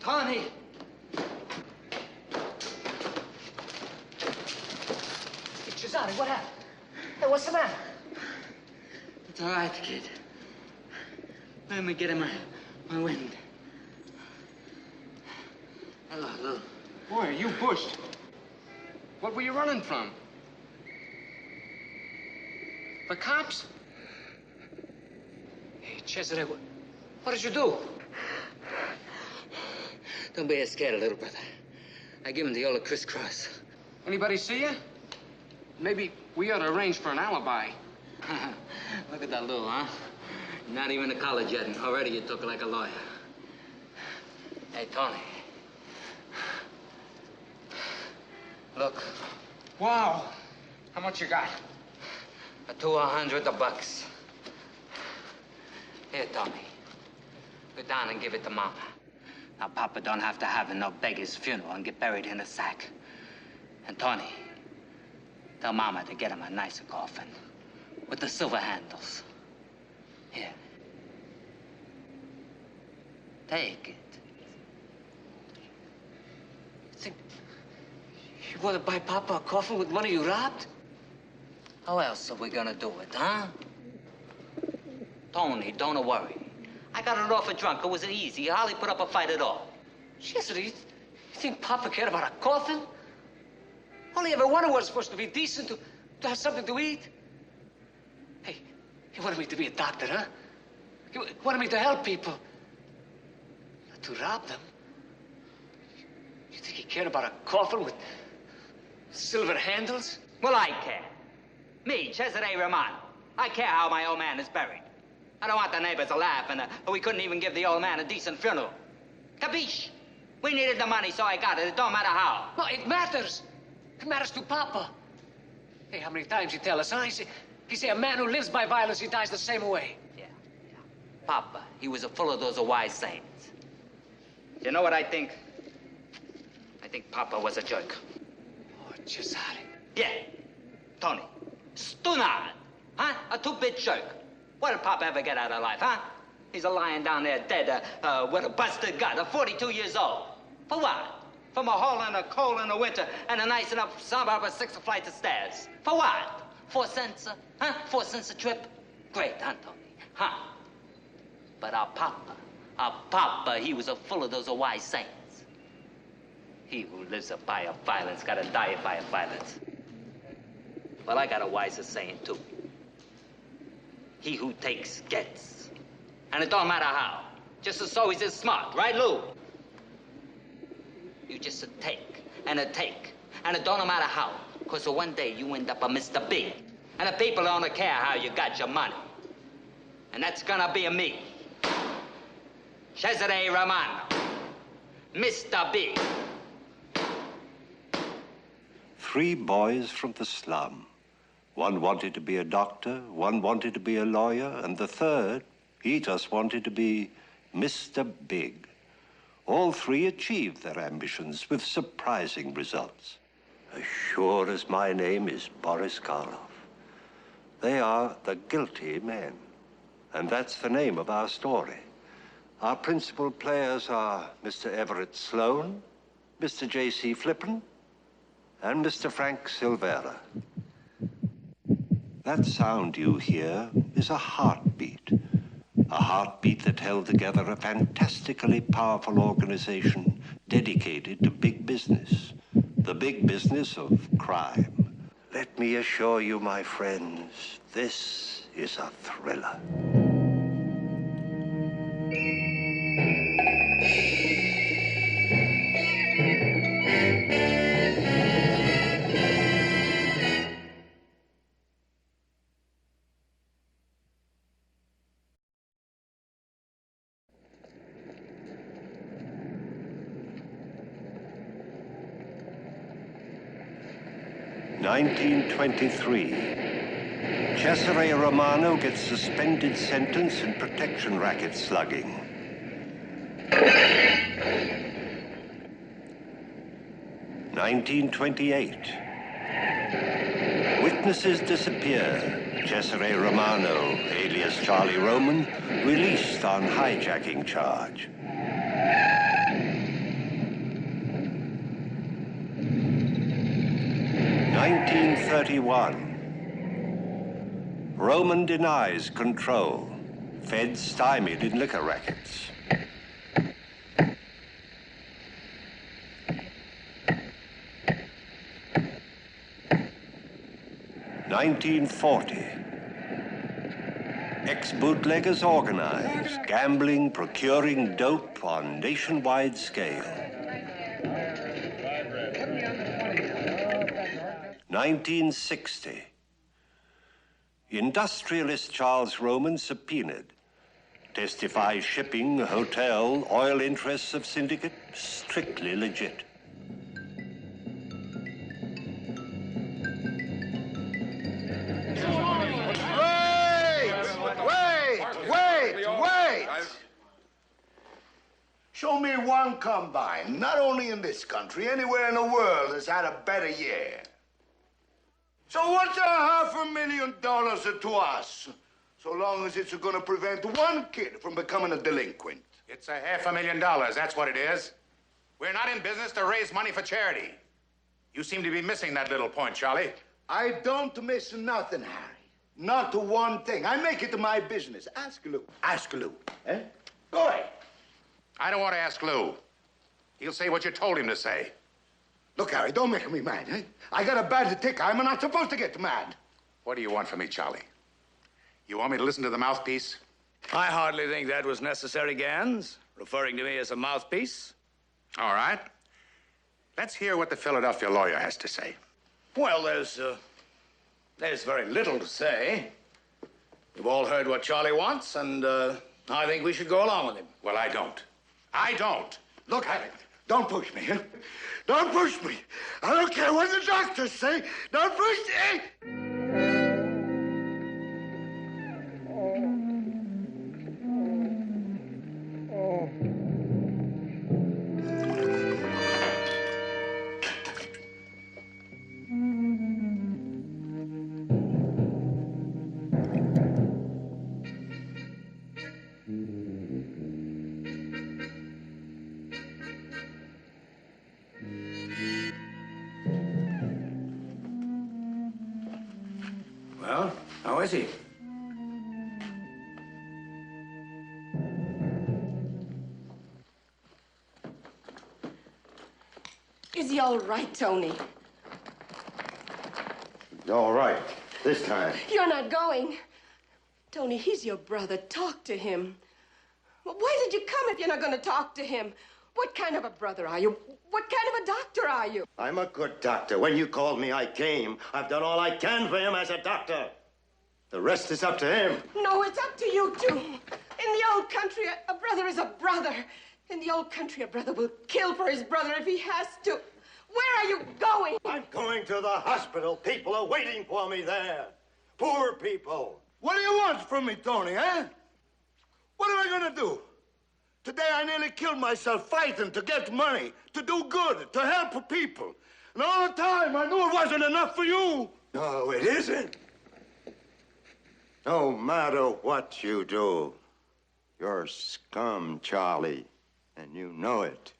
Tony! Hey, Cesare, what happened? Hey, what's the matter? It's all right, kid. Let me get in my wind. Hello, Lou. Boy, you bushed. What were you running from? The cops? Hey, Cesare, what did you do? Don't be scared, little brother. I give him the old crisscross. Anybody see you? Maybe we ought to arrange for an alibi. Look at that, Lou, huh? Not even to college yet, and already you talk like a lawyer. Hey, Tony. Look. Wow. How much you got? $200. Here, Tony. Go down and give it to Mama. Now, Papa don't have to have no beggar's funeral and get buried in a sack. And Tony, tell Mama to get him a nicer coffin with the silver handles. Here. Take it. Think you want to buy Papa a coffin with money you robbed? How else are we gonna do it, huh? Tony, don't worry. I got it off a drunk. It was easy. I hardly put up a fight at all. Cesare, you think Papa cared about a coffin? Only every one of us was supposed to be decent, to have something to eat. Hey, you wanted me to be a doctor, huh? You wanted me to help people. Not to rob them. You think he cared about a coffin with silver handles? Well, I care. Me, Cesare Romano. I care how my old man is buried. I don't want the neighbors to laugh, and we couldn't even give the old man a decent funeral. Capiche? We needed the money, so I got it. It don't matter how. No, it matters. It matters to Papa. Hey, how many times he tell us, huh? He say a man who lives by violence, he dies the same way. Yeah. Papa, he was full of those wise sayings. You know what I think? I think Papa was a jerk. Oh, Cesare. Yeah. Tony. Stunard. Huh? A two-bit jerk. What did Papa ever get out of life, huh? He's lying down there dead with a busted gut, 42 years old. For what? From a hole in a cold in the winter and a nice enough suburb with 6 flights of stairs. For what? 4 cents, huh? 4 cents a trip? Great, huh, Tony? Huh? But our Papa, he was full of those wise sayings. He who lives by a violence gotta die by a violence. Well, I got a wiser saying, too. He who takes gets. And it don't matter how. Just as always is smart, right, Lou? You just take, and it don't matter how. Because one day you end up a Mr. Big. And the people don't care how you got your money. And that's gonna be me. Cesare Romano. Mr. Big. 3 boys from the slum. One wanted to be a doctor, one wanted to be a lawyer, and the third, he just wanted to be Mr. Big. All 3 achieved their ambitions with surprising results. As sure as my name is Boris Karloff, they are the guilty men. And that's the name of our story. Our principal players are Mr. Everett Sloan, Mr. J.C. Flippen, and Mr. Frank Silvera. That sound you hear is a heartbeat that held together a fantastically powerful organization dedicated to big business, the big business of crime. Let me assure you, my friends, this is a thriller. (1923). Cesare Romano gets suspended sentence and protection racket slugging. 1928. Witnesses disappear. Cesare Romano, alias Charlie Roman, released on hijacking charge. 1931. Roman denies control. Fed stymied in liquor rackets. 1940. Ex-bootleggers organize, gambling, procuring dope on nationwide scale. 1960. Industrialist Charles Roman subpoenaed. Testifies shipping, hotel, oil interests of syndicate, strictly legit. Wait! Show me one combine, not only in this country, anywhere in the world has had a better year. So what's $500,000 to us? So long as it's going to prevent one kid from becoming a delinquent. It's $500,000, that's what it is. We're not in business to raise money for charity. You seem to be missing that little point, Charlie. I don't miss nothing, Harry. Not one thing. I make it my business. Ask Lou. Ask Lou. Eh? Go ahead. I don't want to ask Lou. He'll say what you told him to say. Look, Harry, don't make me mad, eh? I got a bad tick. I'm not supposed to get mad. What do you want from me, Charlie? You want me to listen to the mouthpiece? I hardly think that was necessary, Gans, referring to me as a mouthpiece. All right. Let's hear what the Philadelphia lawyer has to say. Well, there's very little to say. We've all heard what Charlie wants, and I think we should go along with him. Well, I don't. I don't. Look, Harry, don't push me, huh? Don't push me. I don't care what the doctors say. Don't push me. Well, how is he? Is he all right, Tony? All right, this time. You're not going. Tony, he's your brother. Talk to him. Well, why did you come if you're not going to talk to him? What kind of a brother are you? What kind of a doctor are you? I'm a good doctor. When you called me, I came. I've done all I can for him as a doctor. The rest is up to him. No, it's up to you two. In the old country, a brother is a brother. In the old country, a brother will kill for his brother if he has to. Where are you going? I'm going to the hospital. People are waiting for me there. Poor people. What do you want from me, Tony, eh? What am I gonna do? Today I nearly killed myself fighting to get money, to do good, to help people. And all the time I knew it wasn't enough for you. No, it isn't. No matter what you do, you're scum, Charlie, and you know it.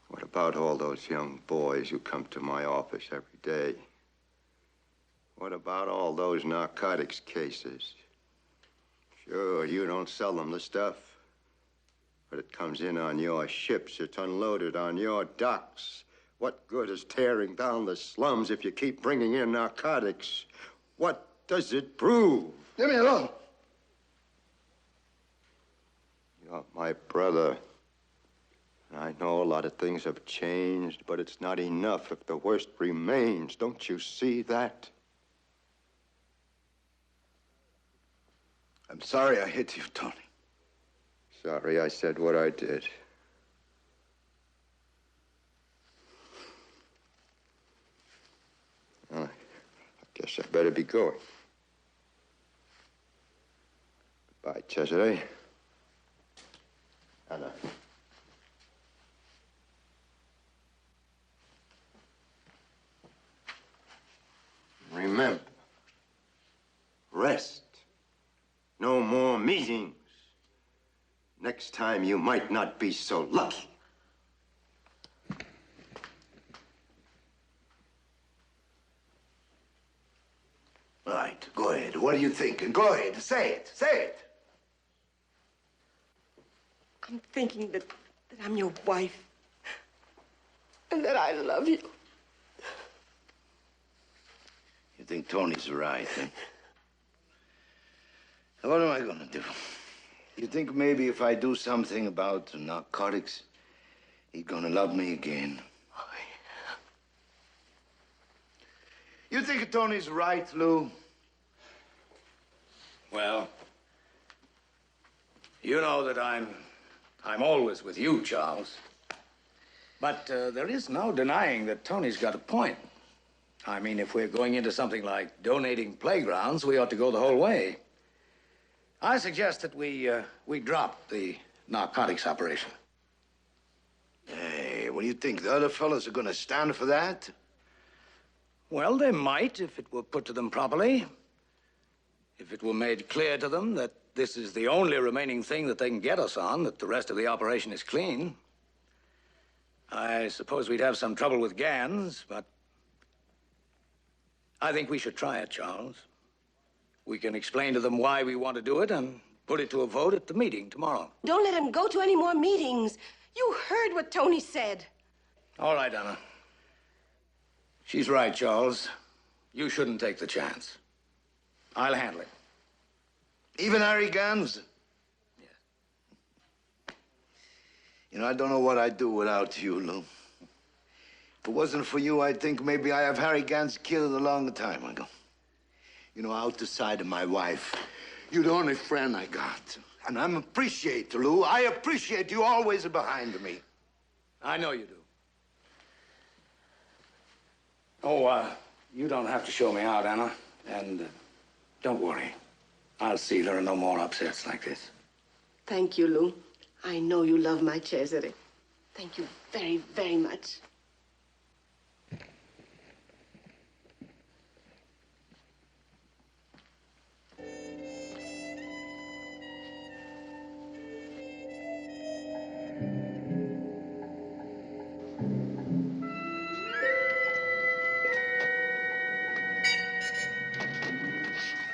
What about all those young boys who come to my office every day? What about all those narcotics cases? Sure, you don't sell them the stuff, but it comes in on your ships. It's unloaded on your docks. What good is tearing down the slums if you keep bringing in narcotics? What does it prove? Leave me alone. You're my brother. I know a lot of things have changed, but it's not enough if the worst remains. Don't you see that? I'm sorry I hit you, Tony. Sorry I said what I did. Well, I guess I better be going. Goodbye, Cesare. Anna. Remember, rest. No more meetings. Next time, you might not be so lucky. Right, go ahead. What are you thinking? Go ahead, say it, say it. I'm thinking that I'm your wife and that I love you. You think Tony's right, eh? Now, what am I gonna do? You think maybe if I do something about narcotics, he's gonna love me again? You think Tony's right, Lou? Well, you know that I'm always with you, Charles. But there is no denying that Tony's got a point. I mean, if we're going into something like donating playgrounds, we ought to go the whole way. I suggest that we drop the narcotics operation. Hey, what do you think? The other fellas are gonna stand for that? Well, they might if it were put to them properly. If it were made clear to them that this is the only remaining thing that they can get us on, that the rest of the operation is clean. I suppose we'd have some trouble with Gans, but I think we should try it, Charles. We can explain to them why we want to do it and put it to a vote at the meeting tomorrow. Don't let him go to any more meetings. You heard what Tony said. All right, Anna. She's right, Charles. You shouldn't take the chance. I'll handle it. Even Harry Gans? Yes. You know, I don't know what I'd do without you, Lou. If it wasn't for you, I think maybe I have Harry Gans killed a long time ago. You know, out the side of my wife, you're the only friend I got. And I'm appreciate, Lou. I appreciate you always behind me. I know you do. Oh, you don't have to show me out, Anna. And don't worry. I'll see there are no more upsets like this. Thank you, Lou. I know you love my Cesare. Thank you very, very much.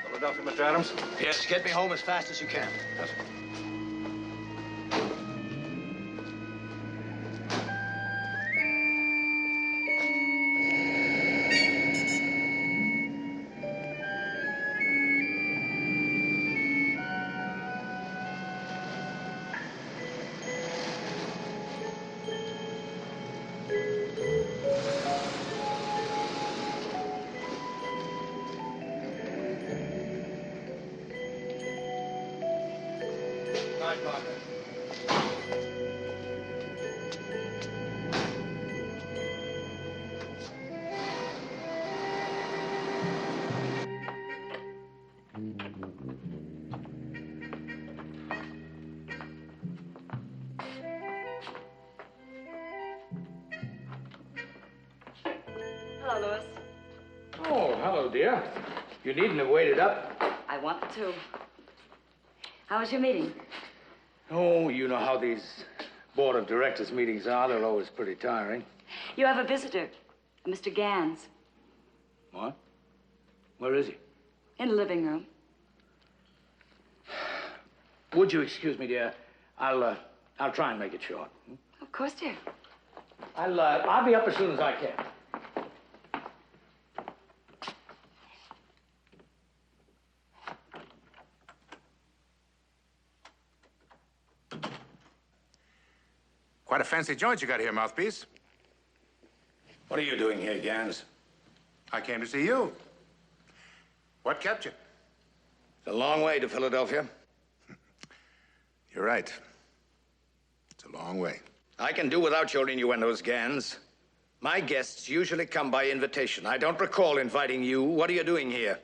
Philadelphia, Mr. Adams? Yes, get me home as fast as you can. Yes, sir. Hello, Louis. Oh, hello, dear. You needn't have waited up. I wanted to. How was your meeting? Oh, you know how these board of directors meetings are. They're always pretty tiring. You have a visitor, Mr. Gans, What? Where is he? in the living room. Would you excuse me, dear? I'll try and make it short. Of course, dear. I'll be up as soon as I can. Quite a fancy joint you got here, Mouthpiece. What are you doing here, Gans? I came to see you. What kept you? It's a long way to Philadelphia. You're right. It's a long way. I can do without your innuendos, Gans. My guests usually come by invitation. I don't recall inviting you. What are you doing here?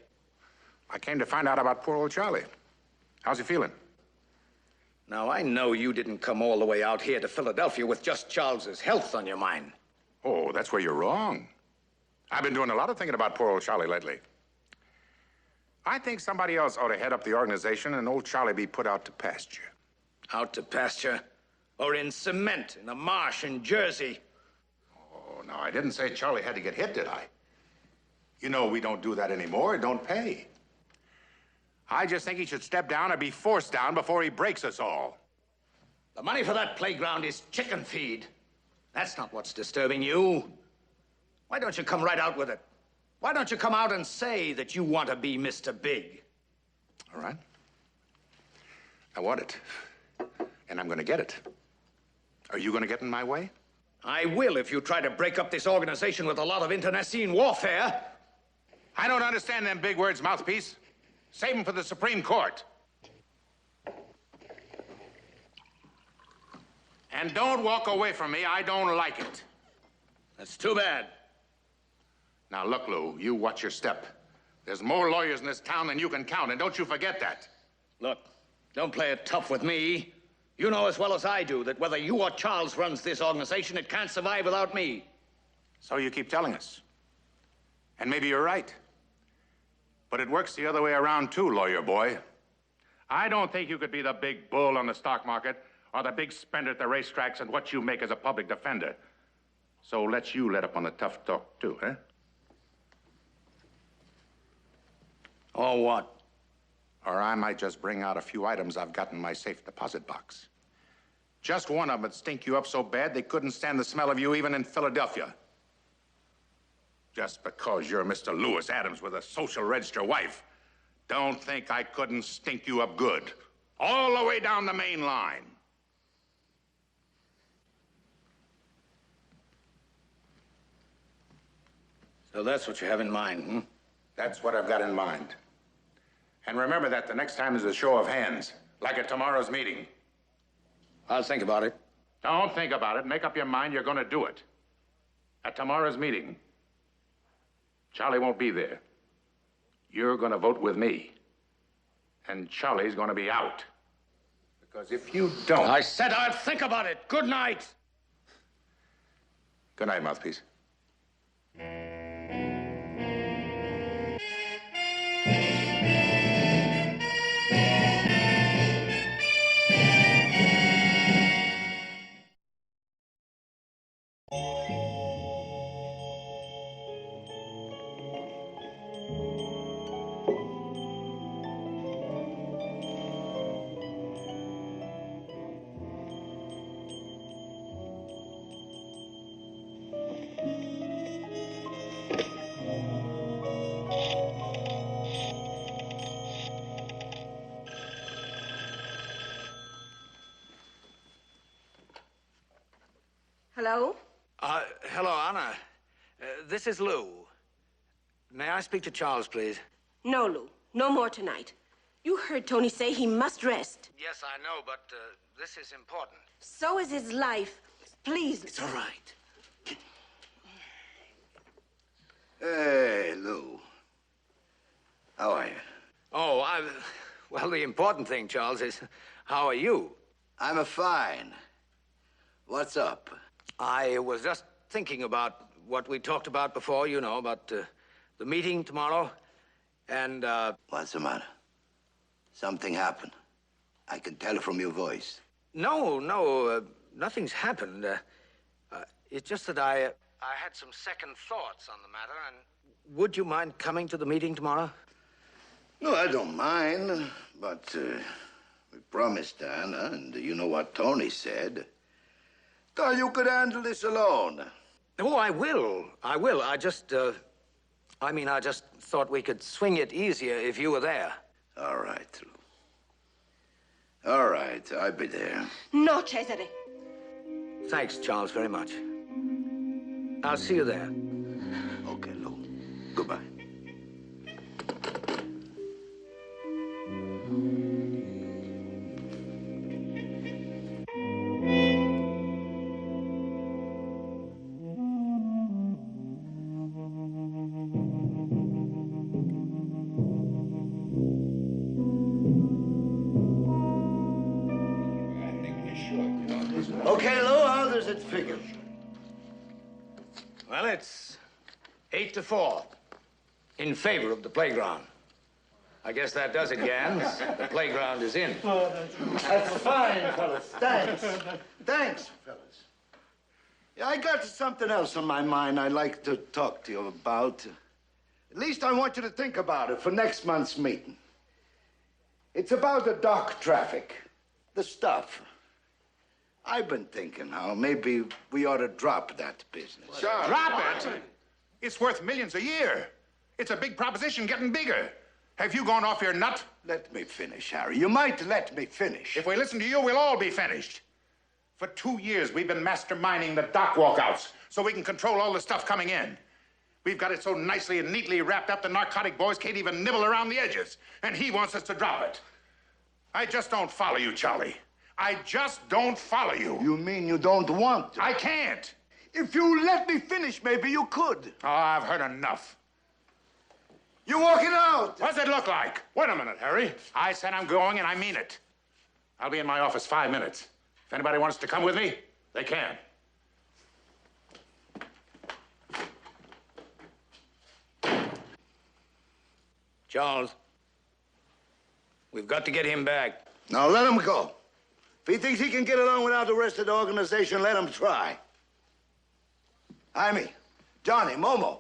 I came to find out about poor old Charlie. How's he feeling? Now, I know you didn't come all the way out here to Philadelphia with just Charles's health on your mind. Oh, that's where you're wrong. I've been doing a lot of thinking about poor old Charlie lately. I think somebody else ought to head up the organization and old Charlie be put out to pasture. Out to pasture? Or in cement in a marsh in Jersey? Oh, no, I didn't say Charlie had to get hit, did I? You know we don't do that anymore. It don't pay. I just think he should step down or be forced down before he breaks us all. The money for that playground is chicken feed. That's not what's disturbing you. Why don't you come right out with it? Why don't you come out and say that you want to be Mr. Big? All right. I want it. And I'm going to get it. Are you going to get in my way? I will if you try to break up this organization with a lot of internecine warfare. I don't understand them big words, mouthpiece. Save them for the Supreme Court. And don't walk away from me. I don't like it. That's too bad. Now, look, Lou, you watch your step. There's more lawyers in this town than you can count, and don't you forget that. Look, don't play it tough with me. You know as well as I do that whether you or Charles runs this organization, it can't survive without me. So you keep telling us. And maybe you're right. But it works the other way around, too, lawyer boy. I don't think you could be the big bull on the stock market or the big spender at the racetracks and what you make as a public defender. So let you let up on the tough talk, too, eh? Or what? Or I might just bring out a few items I've got in my safe deposit box. Just one of them would stink you up so bad they couldn't stand the smell of you even in Philadelphia. Just because you're Mr. Lewis Adams with a social register wife, don't think I couldn't stink you up good. All the way down the main line. So that's what you have in mind, hmm? That's what I've got in mind. And remember that the next time there's a show of hands, like at tomorrow's meeting. I'll think about it. Don't think about it. Make up your mind you're going to do it. At tomorrow's meeting. Charlie won't be there. You're going to vote with me. And Charlie's going to be out. Because if you don't... I said I'd think about it. Good night. Good night, mouthpiece. Hello? Hello, Anna. This is Lou. May I speak to Charles, please? No, Lou. No more tonight. You heard Tony say he must rest. Yes, I know, but this is important. So is his life. Please. It's all right. Hey, Lou. How are you? Oh, well, the important thing, Charles, is how are you? I'm fine. What's up? I was just thinking about what we talked about before, you know, about the meeting tomorrow, and, What's the matter? Something happened. I can tell from your voice. No, nothing's happened. It's just that I had some second thoughts on the matter, and would you mind coming to the meeting tomorrow? No, I don't mind, but we promised Anna, and you know what Tony said. Thought you could handle this alone. Oh, I will. I just thought we could swing it easier if you were there. All right, Lou. All right, I'll be there. No, Cesare. Thanks, Charles, very much. I'll see you there. Okay, Lou. Goodbye. Okay, Lou, how does it figure? Well, it's 8-4 in favor of the playground. I guess that does it, Gans. The playground is in. That's fine, fellas. Thanks. Thanks, fellas. Yeah, I got something else on my mind I'd like to talk to you about. At least I want you to think about it for next month's meeting. It's about the dock traffic, the stuff. I've been thinking how maybe we ought to drop that business. Drop it? It's worth millions a year. It's a big proposition getting bigger. Have you gone off your nut? Let me finish, Harry. You might let me finish. If we listen to you, we'll all be finished. For 2 years, we've been masterminding the dock walkouts so we can control all the stuff coming in. We've got it so nicely and neatly wrapped up the narcotic boys can't even nibble around the edges. And he wants us to drop it. I just don't follow you, Charlie. I just don't follow you. You mean you don't want to? I can't. If you let me finish, maybe you could. Oh, I've heard enough. You're walking out. What's it look like? Wait a minute, Harry. I said I'm going, and I mean it. I'll be in my office 5 minutes. If anybody wants to come with me, they can. Charles, we've got to get him back. Now let him go. If he thinks he can get along without the rest of the organization, let him try. Jaime, Johnny, Momo,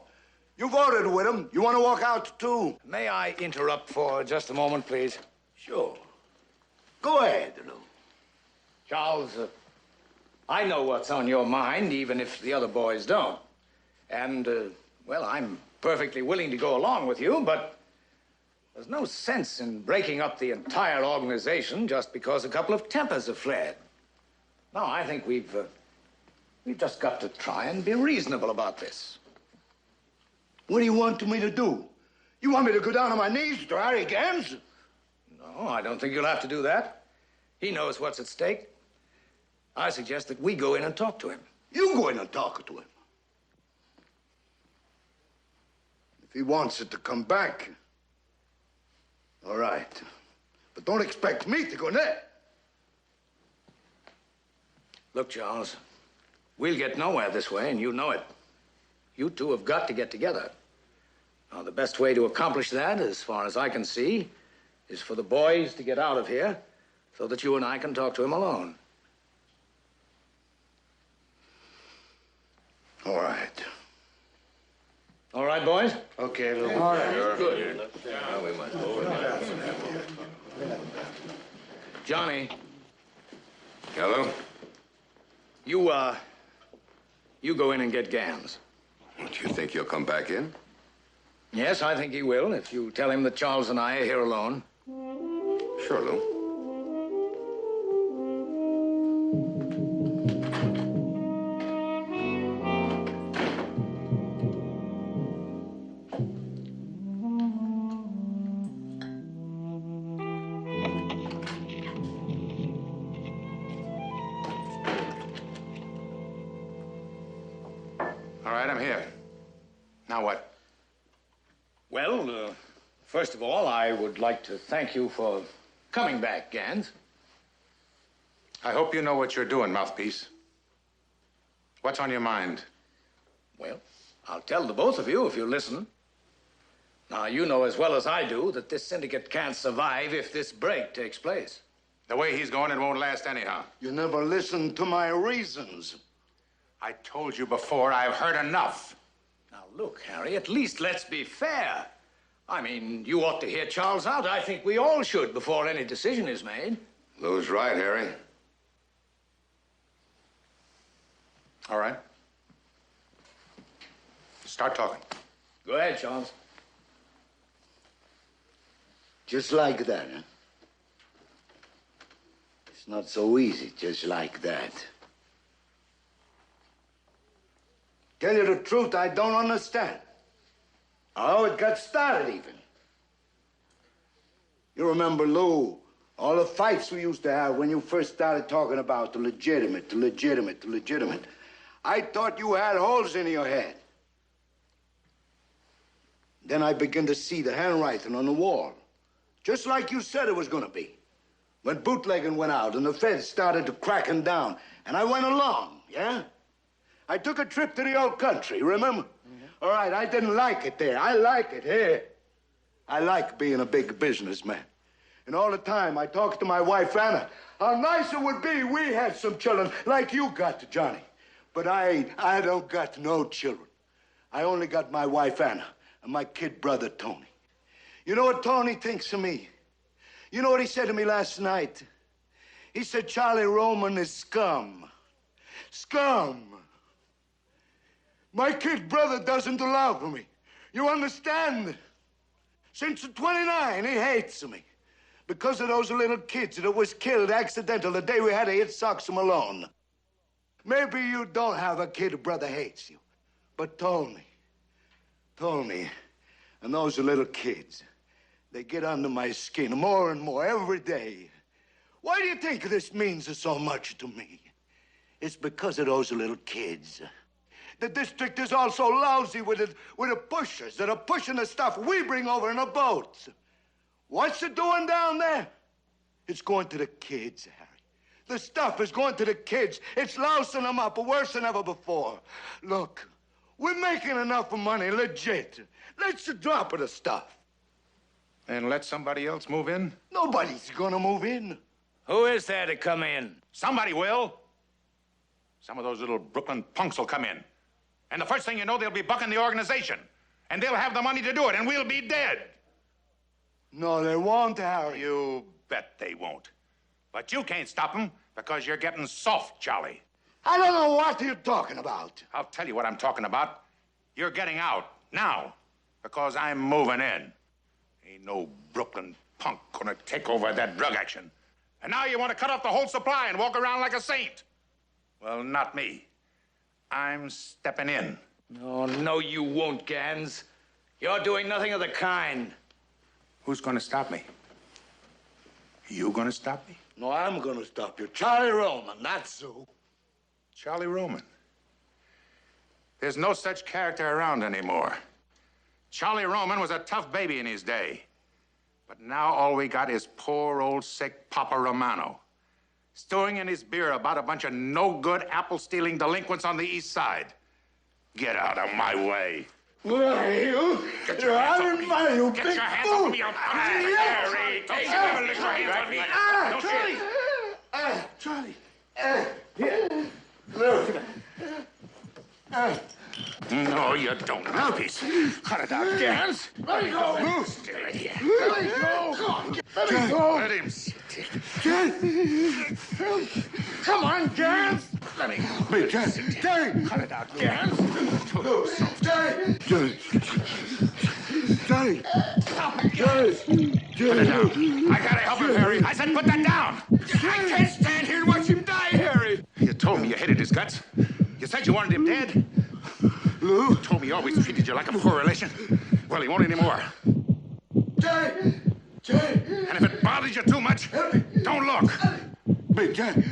you voted with him. You want to walk out too? May I interrupt for just a moment, please? Sure. Go ahead, Lou. Charles, I know what's on your mind, even if the other boys don't. And, well, I'm perfectly willing to go along with you, but there's no sense in breaking up the entire organization just because a couple of tempers have flared. No, I think we've just got to try and be reasonable about this. What do you want me to do? You want me to go down on my knees to Harry Gans? No, I don't think you'll have to do that. He knows what's at stake. I suggest that we go in and talk to him. You go in and talk to him. If he wants it to come back, all right. But don't expect me to go in there. Look, Charles, we'll get nowhere this way, and you know it. You two have got to get together. Now, the best way to accomplish that, as far as I can see, is for the boys to get out of here so that you and I can talk to him alone. All right. All right, boys? Okay, Lou. All right. Good. Johnny. Hello? You go in and get Gans. Do you think he'll come back in? Yes, I think he will, if you tell him that Charles and I are here alone. Sure, Lou. All right, I'm here. Now what? Well, first of all, I would like to thank you for coming back, Gans. I hope you know what you're doing, mouthpiece. What's on your mind? Well, I'll tell the both of you if you listen. Now, you know as well as I do that this syndicate can't survive if this break takes place. The way he's going, it won't last anyhow. You never listened to my reasons. I told you before, I've heard enough. Now, look, Harry, at least let's be fair. I mean, you ought to hear Charles out. I think we all should before any decision is made. Lou's right, Harry. All right. Start talking. Go ahead, Charles. Just like that, huh? It's not so easy, just like that. Tell you the truth, I don't understand. How it got started, even. You remember, Lou, all the fights we used to have when you first started talking about the legitimate, the legitimate, the legitimate. I thought you had holes in your head. Then I began to see the handwriting on the wall. Just like you said it was gonna be. When bootlegging went out and the feds started to cracking down, and I went along, yeah? I took a trip to the old country, remember? Mm-hmm. All right, I didn't like it there. I like it here. I like being a big businessman. And all the time I talk to my wife, Anna, how nice it would be we had some children like you got, Johnny. But I don't got no children. I only got my wife, Anna, and my kid brother, Tony. You know what Tony thinks of me? You know what he said to me last night? He said, Charlie Roman is scum. Scum. My kid brother doesn't love me. You understand? Since the 29, he hates me. Because of those little kids that was killed accidental the day we had to hit Sox Malone. Maybe you don't have a kid brother hates you. But Tony, and those little kids, they get under my skin more and more every day. Why do you think this means so much to me? It's because of those little kids. The district is all so lousy with the pushers that are pushing the stuff we bring over in the boats. What's it doing down there? It's going to the kids, Harry. The stuff is going to the kids. It's lousing them up worse than ever before. Look, we're making enough money, legit. Let's drop the stuff. And let somebody else move in? Nobody's gonna move in. Who is there to come in? Somebody will. Some of those little Brooklyn punks will come in. And the first thing you know, they'll be bucking the organization. And they'll have the money to do it, and we'll be dead. No, they won't, Harry. You bet they won't. But you can't stop them because you're getting soft, Charlie. I don't know what you're talking about. I'll tell you what I'm talking about. You're getting out now because I'm moving in. Ain't no Brooklyn punk gonna take over that drug action. And now you want to cut off the whole supply and walk around like a saint. Well, not me. I'm stepping in. Oh, no, you won't, Gans. You're doing nothing of the kind. Who's gonna stop me? You gonna stop me? No, I'm gonna stop you. Charlie Roman, that's who. Charlie Roman. There's no such character around anymore. Charlie Roman was a tough baby in his day. But now all we got is poor old sick Papa Romano, stewing in his beer about a bunch of no-good apple-stealing delinquents on the East Side. Get out of my way. Why, you? Get your hands off me. You Get big your hands fool. off me. Harry, don't you ever lift your hands on me. Charlie. Look. No, you don't, mouthpiece. Cut it out, Gans. Let me go. Move. Stay right here. Let me go. Let me go. Let him sit. Come on, Gans. Let me go. Hey, Johnny. Cut it out, Gans. Johnny. Stop it, Gans. Put it down. I gotta help him, Harry. I said put that down. I can't stand here and watch him die, Harry. You told me you hated his guts. You said you wanted him dead. Lou? You told me he always treated you like a poor relation. Well, he won't anymore. Johnny. And if it bothers you too much, don't look. Big Johnny.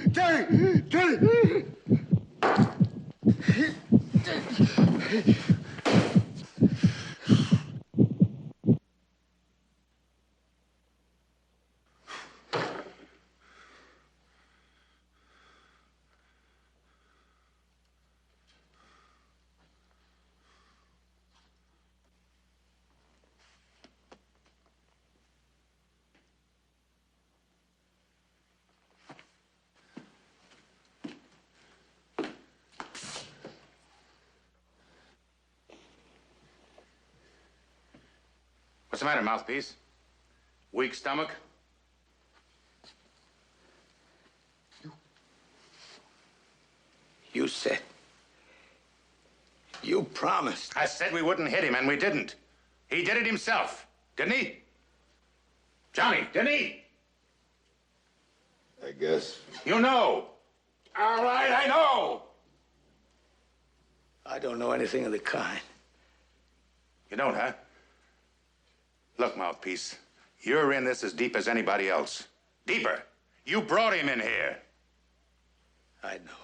What's the matter, mouthpiece? Weak stomach? You said. You promised. I said we wouldn't hit him, and we didn't. He did it himself, didn't he? Johnny, didn't he? I guess. You know. All right, I know. I don't know anything of the kind. You don't, huh? Look, mouthpiece, you're in this as deep as anybody else. Deeper. You brought him in here. I know.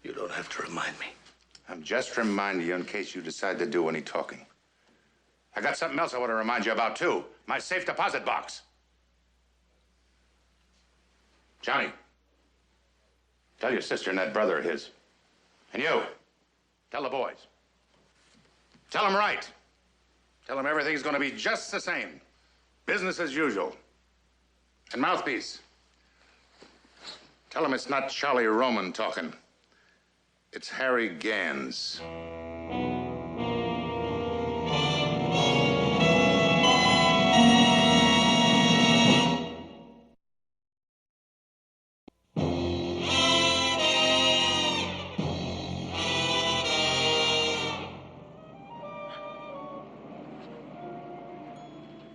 You don't have to remind me. I'm just reminding you in case you decide to do any talking. I got something else I want to remind you about, too. My safe deposit box. Johnny, tell your sister and that brother of his. And you, tell the boys. Tell them right. Tell him everything's going to be just the same. Business as usual. And Mouthpiece, tell him it's not Charlie Roman talking. It's Harry Gans.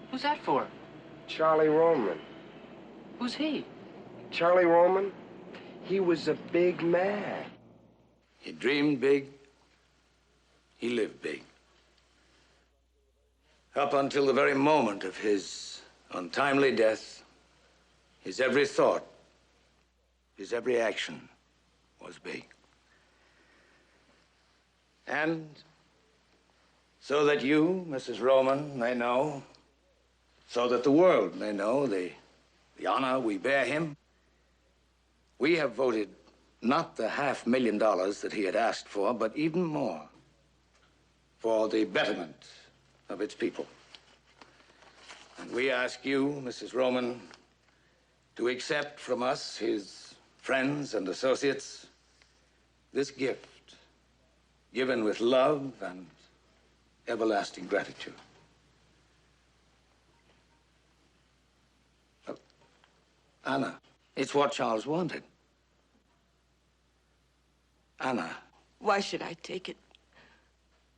Who's that for? Charlie Roman. Who's he? Charlie Roman? He was a big man. He dreamed big. He lived big. Up until the very moment of his untimely death, his every thought, his every action was big. And so that you, Mrs. Roman, may know, so that the world may know the honor we bear him, we have voted not the $500,000 that he had asked for, but even more, for the betterment of its people. And we ask you, Mrs. Roman, to accept from us, his friends and associates, this gift, given with love and everlasting gratitude. Anna, it's what Charles wanted. Anna. Why should I take it?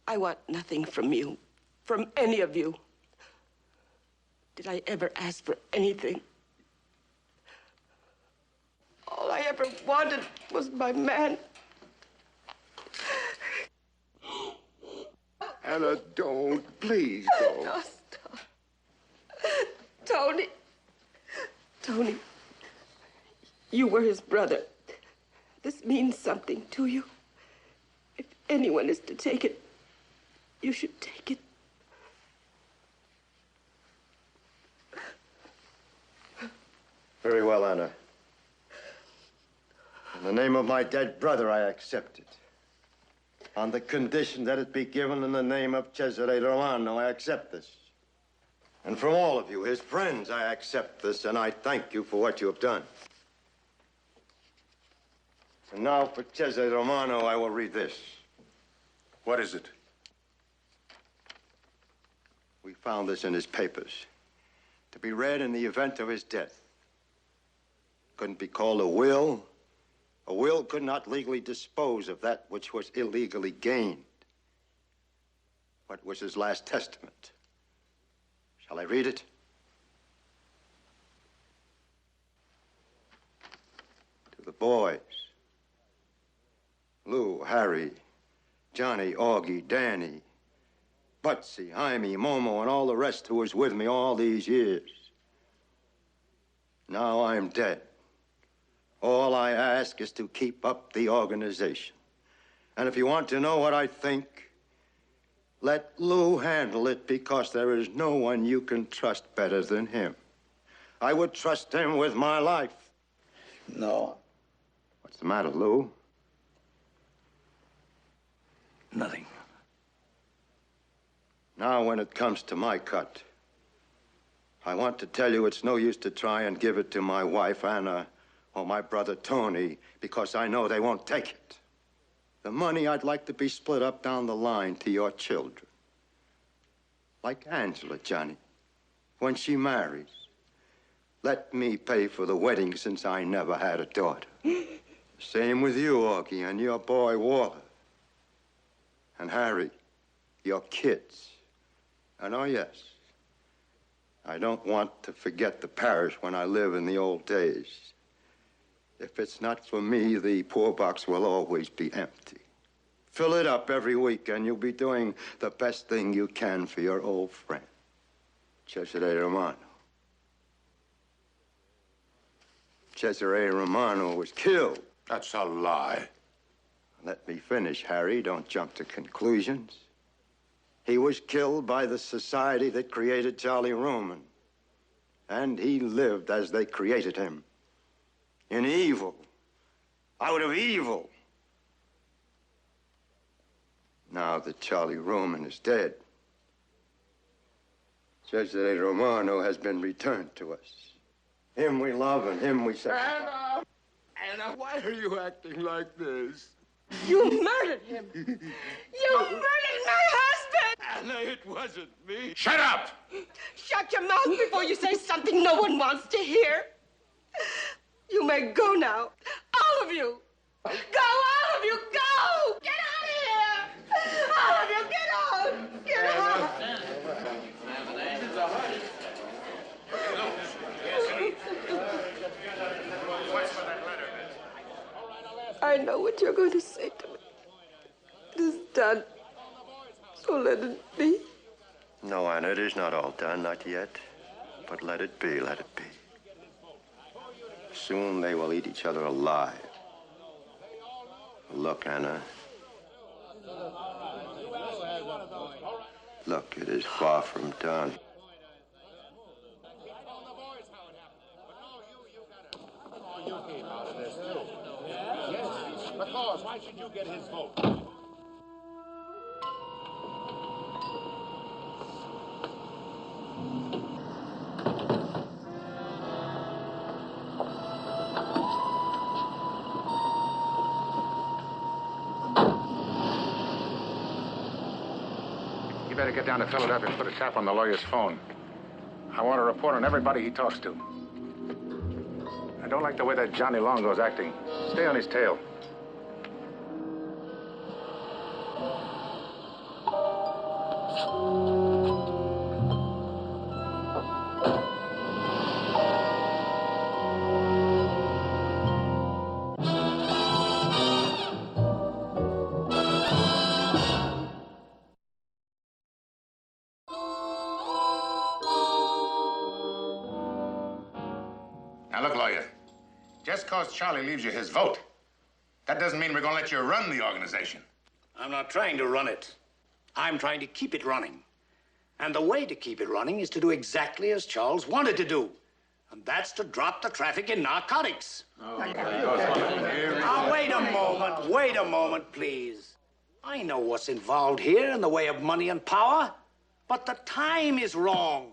I want nothing from you, from any of you. Did I ever ask for anything? All I ever wanted was my man. Anna, don't. Please don't. No, stop. Tony. Tony, you were his brother. This means something to you. If anyone is to take it, you should take it. Very well, Anna. In the name of my dead brother, I accept it. On the condition that it be given in the name of Cesare Romano, I accept this. And from all of you, his friends, I accept this, and I thank you for what you have done. And now for Cesare Romano, I will read this. What is it? We found this in his papers, to be read in the event of his death. Couldn't be called a will. A will could not legally dispose of that which was illegally gained. What was his last testament? Shall I read it? To the boys, Lou, Harry, Johnny, Augie, Danny, Butsy, Jaime, Momo, and all the rest who was with me all these years. Now I'm dead. All I ask is to keep up the organization. And if you want to know what I think, let Lou handle it, because there is no one you can trust better than him. I would trust him with my life. No. What's the matter, Lou? Nothing. Now, when it comes to my cut, I want to tell you it's no use to try and give it to my wife, Anna, or my brother, Tony, because I know they won't take it. The money, I'd like to be split up down the line to your children. Like Angela, Johnny, when she marries. Let me pay for the wedding, since I never had a daughter. Same with you, Augie, and your boy, Walter. And Harry, your kids. And oh, yes, I don't want to forget the parish when I live in the old days. If it's not for me, the poor box will always be empty. Fill it up every week, and you'll be doing the best thing you can for your old friend, Cesare Romano. Cesare Romano was killed. That's a lie. Let me finish, Harry. Don't jump to conclusions. He was killed by the society that created Charlie Roman. And he lived as they created him. In evil. Out of evil. Now that Charlie Roman is dead, Cesare Romano has been returned to us. Him we love and him we sacrifice. Anna, why are you acting like this? You murdered him. You murdered my husband. Anna, it wasn't me. Shut up! Shut your mouth before you say something no one wants to hear. You may go now. All of you. Go, all of you, go! Get out of here! All of you, get out! Get out! I know what you're going to say to me. It is done. So let it be. No, Anna, it is not all done, not yet. But let it be, let it be. Soon they will eat each other alive. Look, Anna. Look, it is far from done. Because why should you get his vote? You better get down to Philadelphia and put a tap on the lawyer's phone. I want a report on everybody he talks to. I don't like the way that Johnny Longo's acting. Stay on his tail. Now, look, lawyer. Just because Charlie leaves you his vote, that doesn't mean we're going to let you run the organization. I'm not trying to run it. I'm trying to keep it running. And the way to keep it running is to do exactly as Charles wanted to do. And that's to drop the traffic in narcotics. Now, wait a moment, please. I know what's involved here in the way of money and power, but the time is wrong.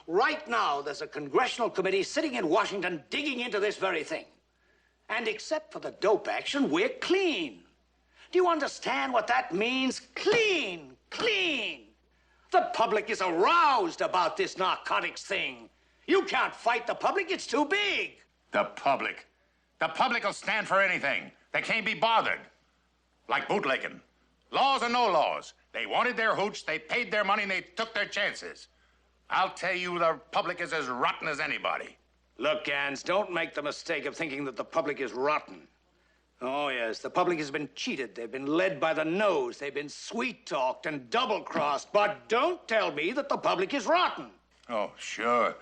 Right now, there's a congressional committee sitting in Washington digging into this very thing. And except for the dope action, we're clean. Do you understand what that means? Clean, clean. The public is aroused about this narcotics thing. You can't fight the public, it's too big. The public? The public will stand for anything. They can't be bothered. Like bootlegging. Laws or no laws. They wanted their hooch, they paid their money, and they took their chances. I'll tell you, the public is as rotten as anybody. Look, Gans, don't make the mistake of thinking that the public is rotten. Oh, yes, the public has been cheated. They've been led by the nose. They've been sweet-talked and double-crossed. But don't tell me that the public is rotten. Oh, sure.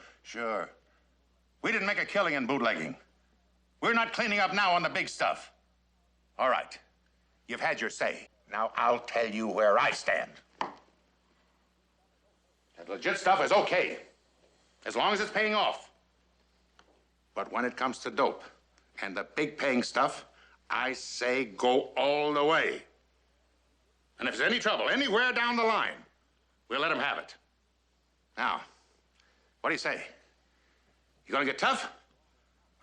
We didn't make a killing in bootlegging. We're not cleaning up now on the big stuff. All right, you've had your say. Now I'll tell you where I stand. That legit stuff is okay, as long as it's paying off. But when it comes to dope and the big paying stuff, I say go all the way. And if there's any trouble anywhere down the line, we'll let them have it. Now, what do you say? You gonna get tough?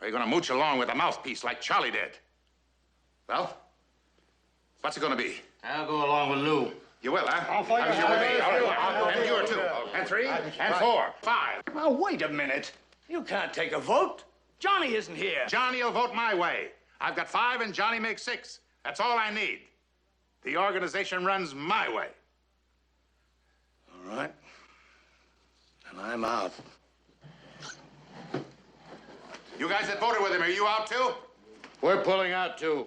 Or are you gonna mooch along with a mouthpiece like Charlie did? Well, what's it gonna be? I'll go along with Lou. You will, huh? I'll fight you with me. All right. And you are too. And 3, and 4, 5. Now, wait a minute. You can't take a vote. Johnny isn't here. Johnny will vote my way. I've got 5 and Johnny makes 6. That's all I need. The organization runs my way. All right. And I'm out. You guys that voted with him, are you out too? We're pulling out, too.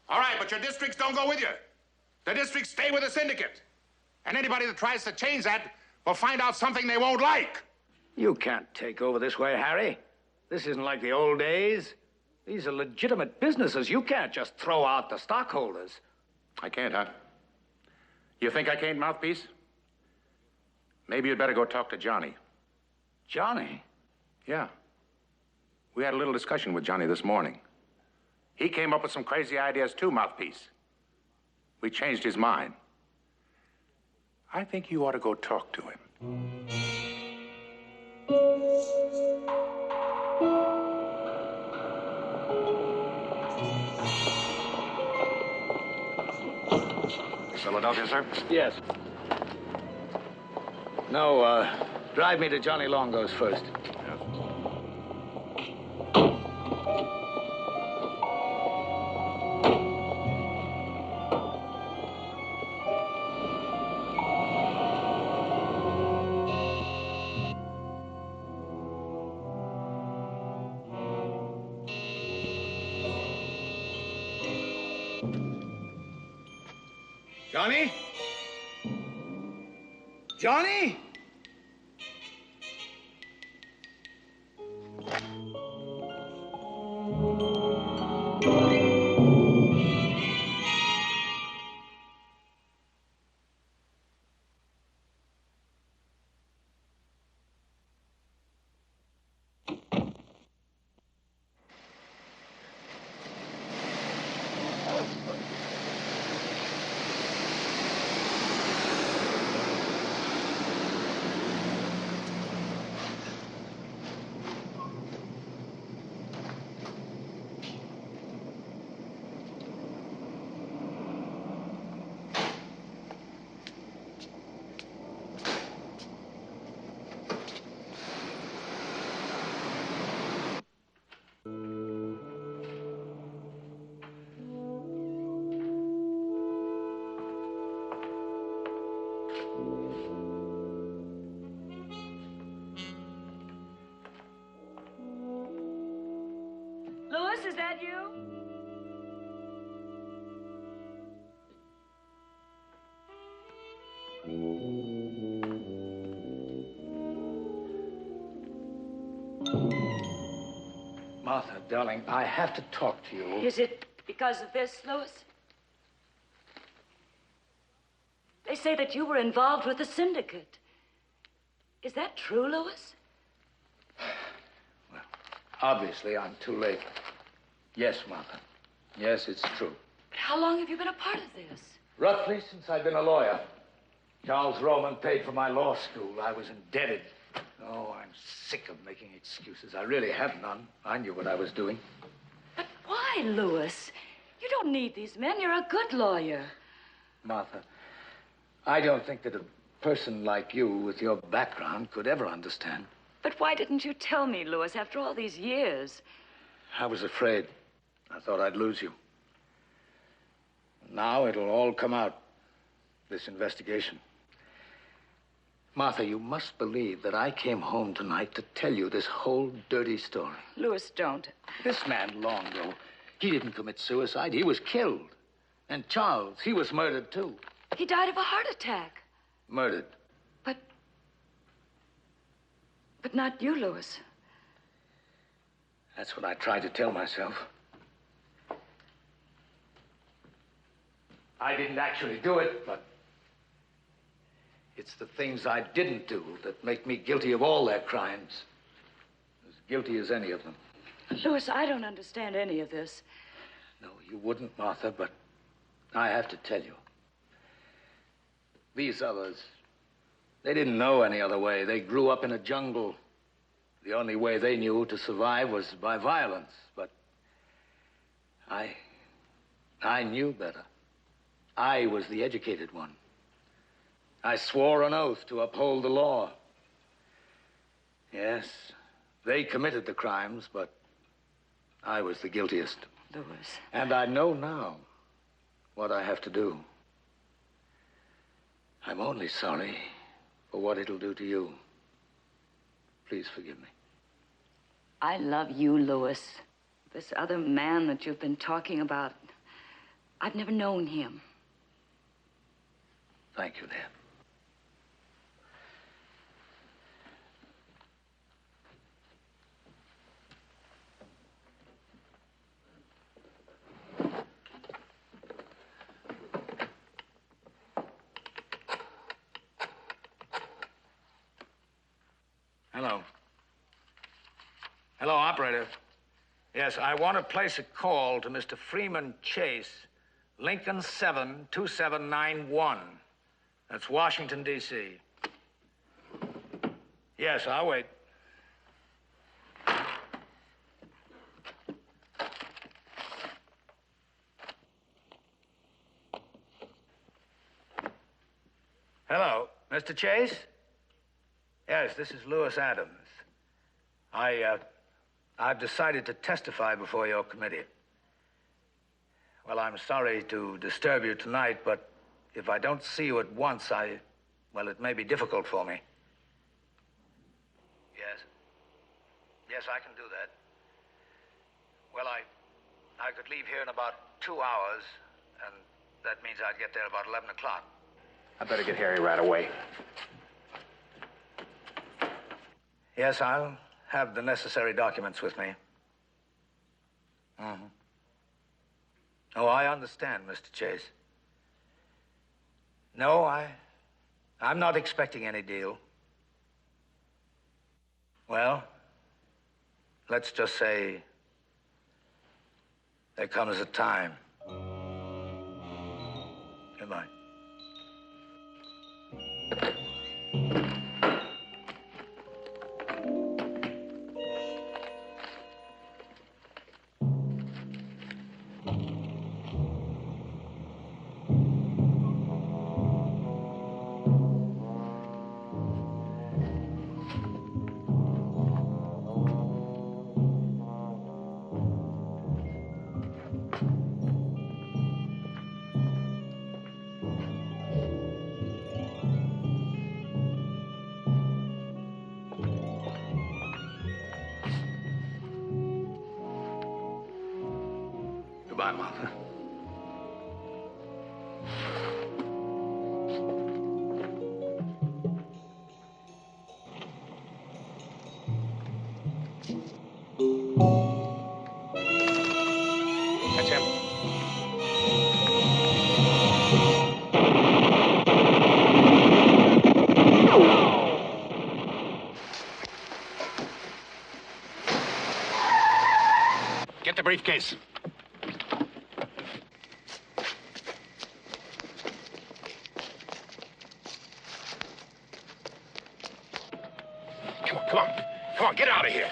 All right, but your districts don't go with you. The districts stay with the syndicate. And anybody that tries to change that will find out something they won't like. You can't take over this way, Harry. This isn't like the old days. These are legitimate businesses. You can't just throw out the stockholders. I can't, huh? You think I can't, mouthpiece? Maybe you'd better go talk to Johnny. Johnny? Yeah. We had a little discussion with Johnny this morning. He came up with some crazy ideas too, mouthpiece. We changed his mind. I think you ought to go talk to him. Philadelphia, sir? Yes. No, drive me to Johnny Longo's first. Johnny? Johnny? Louis, is that you? Martha, darling, I have to talk to you. Is it because of this, Louis? They say that you were involved with the syndicate. Is that true, Louis? Obviously, I'm too late. Yes, Martha. Yes, it's true. But how long have you been a part of this? Roughly since I've been a lawyer. Charles Roman paid for my law school. I was indebted. Oh, I'm sick of making excuses. I really have none. I knew what I was doing. But why, Louis? You don't need these men. You're a good lawyer. Martha, I don't think that a person like you with your background could ever understand. But why didn't you tell me, Louis, after all these years? I was afraid. I thought I'd lose you. Now it'll all come out, this investigation. Martha, you must believe that I came home tonight to tell you this whole dirty story. Louis, don't. This man, Longo, he didn't commit suicide. He was killed. And Charles, he was murdered, too. He died of a heart attack. Murdered. But not you, Louis. That's what I tried to tell myself. I didn't actually do it, but it's the things I didn't do that make me guilty of all their crimes. As guilty as any of them. Louis, I don't understand any of this. No, you wouldn't, Martha, but I have to tell you. These others, they didn't know any other way. They grew up in a jungle. The only way they knew to survive was by violence. But I knew better. I was the educated one. I swore an oath to uphold the law. Yes, they committed the crimes, but I was the guiltiest. Louis. And I know now what I have to do. I'm only sorry for what it'll do to you. Please forgive me. I love you, Louis. This other man that you've been talking about, I've never known him. Thank you, dear. Hello. Hello, operator. Yes, I want to place a call to Mr. Freeman Chase, Lincoln 7, 2791. That's Washington, D.C. Yes, I'll wait. Mr. Chase? Yes, this is Lewis Adams. I've decided to testify before your committee. Well, I'm sorry to disturb you tonight, but if I don't see you at once, well, it may be difficult for me. Yes. Yes, I can do that. Well, I could leave here in about 2 hours, and that means I'd get there about 11 o'clock. I better get Harry right away. Yes, I'll have the necessary documents with me. Mm-hmm. Oh, I understand, Mr. Chase. No, I'm not expecting any deal. Well, let's just say there comes a time. Goodbye. Goodbye, Martha. That's him. Get the briefcase. Come on, get out of here.